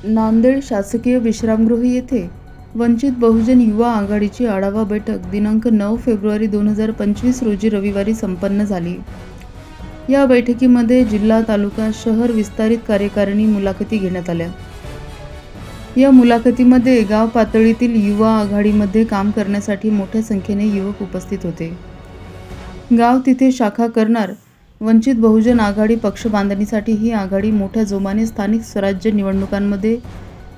नांदेड शासकीय विश्रामगृह येथे वंचित बहुजन युवा आघाडीची आढावा बैठक दिनांक 9 फेब्रुवारी 2025 रोजी रविवारी संपन्न झाली। या बैठकीमध्ये जिल्हा, तालुका, शहर विस्तारित कार्यकारिणी मुलाखती घेण्यात आल्या। या मुलाखतीमध्ये गाव पातळीतील युवा आघाडीमध्ये काम करण्यासाठी मोठ्या संख्येने युवक उपस्थित होते। गाव तिथे शाखा करणार वंचित बहुजन आघाडी पक्ष बांधणीसाठी ही आघाडी मोठ्या जोमाने स्थानिक स्वराज्य निवडणुकांमध्ये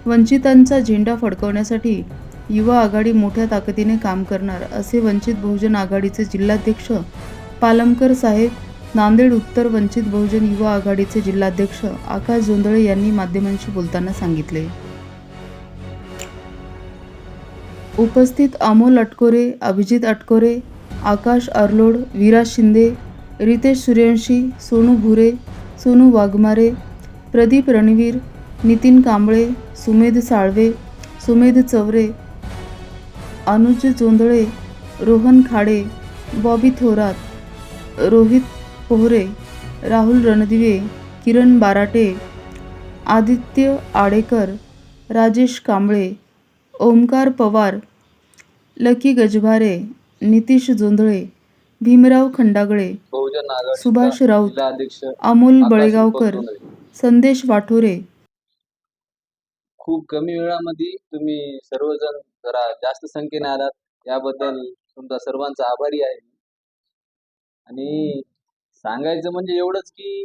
वंचितांचा झेंडा फडकवण्यासाठी युवा आघाडी मोठ्या ताकदीने काम करणार, असे वंचित बहुजन आघाडीचे जिल्हाध्यक्ष पालमकर साहेब, नांदेड उत्तर वंचित बहुजन युवा आघाडीचे जिल्हाध्यक्ष आकाश जोंधळे यांनी माध्यमांशी बोलताना सांगितले। उपस्थित अमोल अटकोरे, अभिजित अटकोरे, आकाश अर्लोड, विराज शिंदे, रितेश सूर्यवंशी, सोनू भुरे, सोनू वाघमारे, प्रदीप रणवीर, नितीन कांबळे, सुमेध साळवे, सुमेध चवरे, अनुज जोंधळे, रोहन खाडे, बॉबी थोरात, रोहित पोहरे, राहुल रणदिवे, किरण बाराटे, आदित्य आडेकर, राजेश कांबळे, ओमकार पवार, लकी गजभारे, नितीश जोंधळे, भीमराव खंडागळे, सुभाष राऊत, अमोल बळेगावकर, संदेश वाठोरे। खूप कमी वेळामध्ये तुम्ही सर्वजण जरा जास्त संख्येने आलात, याबद्दल तुमचा सर्वांचा आभारी आहे। आणि सांगायचं म्हणजे एवढंच की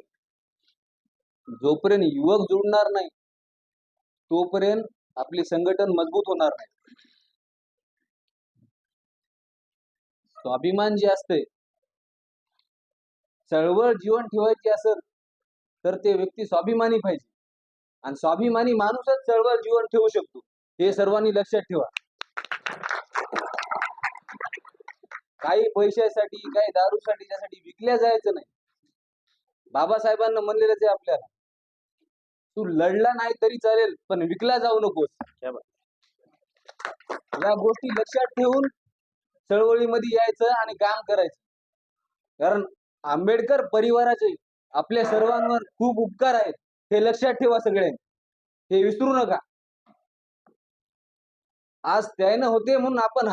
जोपर्यंत युवक जुळणार नाही तोपर्यंत आपले संघटन मजबूत होणार नाही। स्वाभिमान जे असते, चळवळ जीवन ठेवायची असेल तर ते व्यक्ती स्वाभिमानी पाहिजे, आणि स्वाभिमानी माणूसच चळवळ जीवन ठेवू शकतो, हे सर्वांनी लक्षात ठेवा। काही पैशासाठी, काही दारूसाठी, त्यासाठी विकल्या जायचं नाही। बाबासाहेबांना म्हणलेलंच आहे आपल्याला, तू लढला नाही तरी चालेल पण विकला जाऊ नकोस। या गोष्टी लक्षात ठेवून चळवळीमध्ये यायचं आणि काम करायचं, कारण आंबेडकर परिवाराचे आपल्या सर्वांवर खूप उपकार आहेत, हे लक्षात ठेवा सगळ्यांनी, हे विसरू नका। आज त्यानं होते म्हणून आपण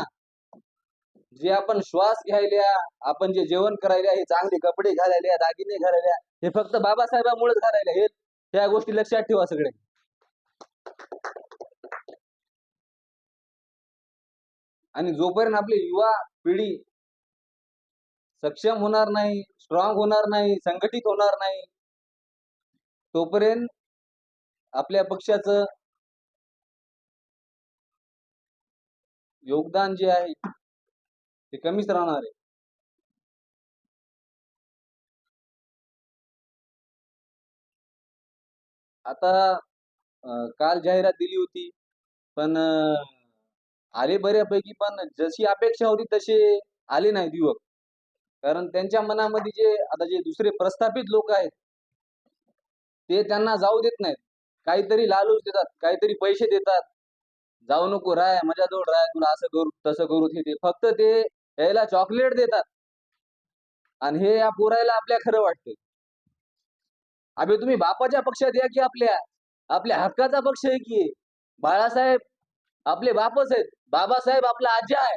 जे आपण श्वास घ्यायला, आपण जे जेवण करायला, हे चांगले कपडे घालायला, दागिने घालायला, हे फक्त बाबासाहेबांमुळेच घालायला, हे त्या गोष्टी लक्षात ठेवा सगळे। आणि जोपर्यंत आपली युवा पिढी सक्षम होणार नाही, स्ट्रॉंग होणार नाही, संघटित होणार नाही, तोपर्यंत आपल्या पक्षाचं योगदान जे आहे ते कमीच राहणार आहे। आता काल जाहिरात दिली होती, पण आले बऱ्यापैकी, पण जशी अपेक्षा होती तसे आले नाहीत युवक, कारण त्यांच्या मनामध्ये जे आता जे दुसरे प्रस्थापित लोक आहेत ते त्यांना जाऊ देत नाहीत, काहीतरी लालूच देतात, काहीतरी पैसे देतात, जाऊ नको राय, माझ्याजवळ राय, तुला असं करू तसं करू, ते फक्त ते यायला चॉकलेट देतात, आणि हे या पोरायला आपल्या खरं वाटतं। अबे तुम्ही बापाच्या पक्षात या की आपल्या आपल्या हक्काचा पक्ष आहे की, बाळासाहेब आपले बापच आहेत, बाबासाहेब आपला आज्या आहे,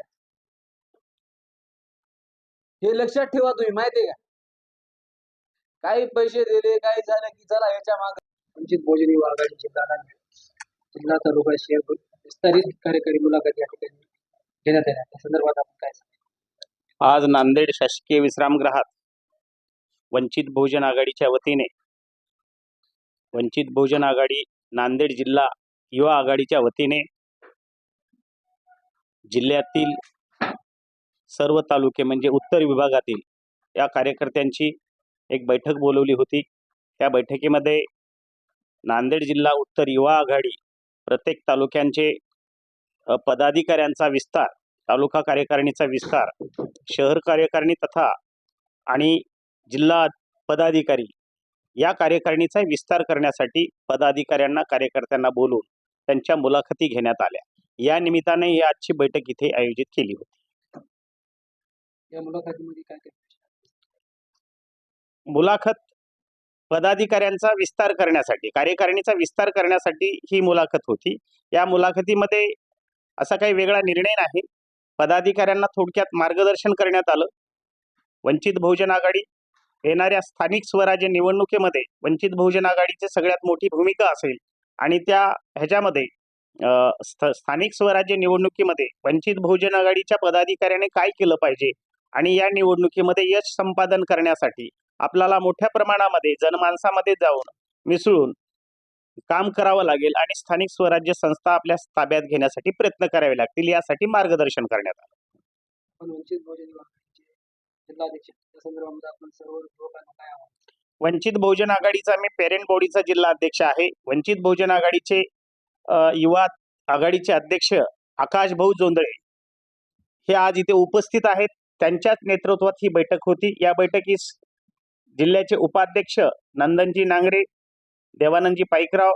हे लक्षात ठेवा तुम्ही, माहितीये का? काही पैसे दिले, काही झालं की चला याच्या मागे वंचित बहुजन युवा आघाडी जिल्हा तालुका शहर विस्तारित कार्यकारी मुलाखत या ठिकाणी घेण्यात येणार, त्या संदर्भात आपण काय सांगू? आज नांदेड शासकीय विश्रामगृहात वंचित बहुजन आघाडीच्या वतीने, वंचित बहुजन आघाडी नांदेड जिल्हा युवा आघाडीच्या वतीने जिल्ह्यातील सर्व तालुके म्हणजे उत्तर विभागातील या कार्यकर्त्यांची एक बैठक बोलवली होती। त्या बैठकीमध्ये नांदेड जिल्हा उत्तर युवा आघाडी प्रत्येक तालुक्यांचे पदाधिकाऱ्यांचा विस्तार, तालुका कार्यकारिणीचा विस्तार, शहर कार्यकारिणी तथा आणि जिल्हा पदाधिकारी या कार्यकारिणीचा विस्तार करण्यासाठी पदाधिकाऱ्यांना, कार्यकर्त्यांना बोलून त्यांच्या मुलाखती घेण्यात आल्या। या निमित्ताने ही आजची बैठक इथे आयोजित केली होती। या मुलाखतीमध्ये काय काय? मुलाखत पदाधिकाऱ्यांचा विस्तार करण्यासाठी, कार्यकारिणीचा विस्तार करण्यासाठी ही मुलाखत होती. या मुलाखतीमध्ये असा काही वेगळा निर्णय नाही. पदाधिकाऱ्यांना थोडक्यात मार्गदर्शन करण्यात आलं. वंचित बहुजन आघाडी येणाऱ्या स्थानिक स्वराज्य निवडणुकीमध्ये वंचित बहुजन आघाडीची सगळ्यात मोठी भूमिका असेल आणि त्या ह्याच्यामध्ये स्थानिक स्वराज्य निवडणुकीमध्ये वंचित बहुजन आघाडीच्या पदाधिकाऱ्याने काय केलं पाहिजे आणि या निवडणुकीमध्ये यश संपादन करण्यासाठी आपल्याला मोठ्या प्रमाणामध्ये जनमानसामध्ये जाऊन मिसळून काम करावं लागेल आणि स्थानिक स्वराज्य संस्था आपल्या ताब्यात घेण्यासाठी प्रयत्न करावे लागतील, यासाठी मार्गदर्शन करण्यात आलं. पण वंचित बहुजन आघाडीचे जिल्हाध्यक्ष त्या संदर्भामध्ये आपण सर्व लोकांना काय आव्हान? वंचित बहुजन आघाडीचा मी पेरेंट बॉडीचा जिल्हा अध्यक्ष आहे. वंचित बहुजन आघाडीचे युवा आघाडीचे अध्यक्ष आकाश भाऊ जोंधळे हे आज इथे उपस्थित आहेत. त्यांच्याच नेतृत्वात ही बैठक होती. या बैठकीस जिल्ह्याचे उपाध्यक्ष नंदनजी नांगरे, देवानंदजी पाईकराव,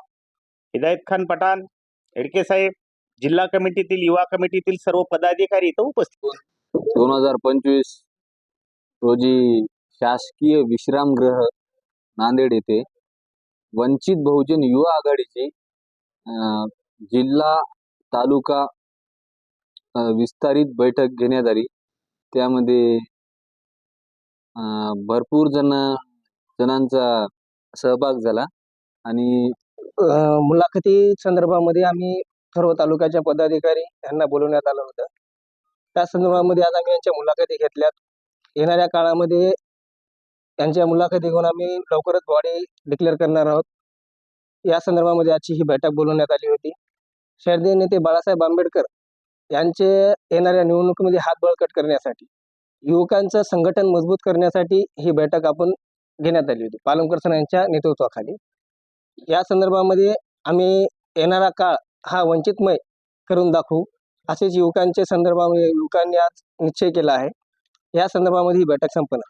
हिदायत खान पठाण, हेडके साहेब, जिल्हा कमिटीतील युवा कमिटीतील सर्व पदाधिकारी इथं उपस्थित. 2025 रोजी शासकीय विश्रामगृह नांदेड येथे वंचित बहुजन युवा आघाडीची जिल्हा तालुका विस्तारित बैठक घेण्यात आली. त्यामध्ये भरपूर जणांचा सहभाग झाला आणि मुलाखती संदर्भामध्ये आम्ही सर्व तालुक्याच्या पदाधिकारी यांना बोलवण्यात आलं होतं. त्या संदर्भामध्ये आज आम्ही यांच्या मुलाखती घेतल्यात. येणाऱ्या काळामध्ये यांच्या मुलाखती घेऊन आम्ही लवकरच बॉडी डिक्लेअर करणार आहोत. या संदर्भामध्ये आजची ही बैठक बोलवण्यात आली होती. शहरी नेते बाळासाहेब आंबेडकर यांचे येणाऱ्या निवडणुकीमध्ये हात बळकट करण्यासाठी, युवकांचं संघटन मजबूत करण्यासाठी ही बैठक आपण घेण्यात आली होती पालमकर सर यांच्या नेतृत्वाखाली. या संदर्भामध्ये आम्ही येणारा काळ हा वंचितमय करून दाखवू असेच युवकांच्या संदर्भामध्ये युवकांनी आज निश्चय केला आहे. या संदर्भामध्ये ही बैठक संपन्न.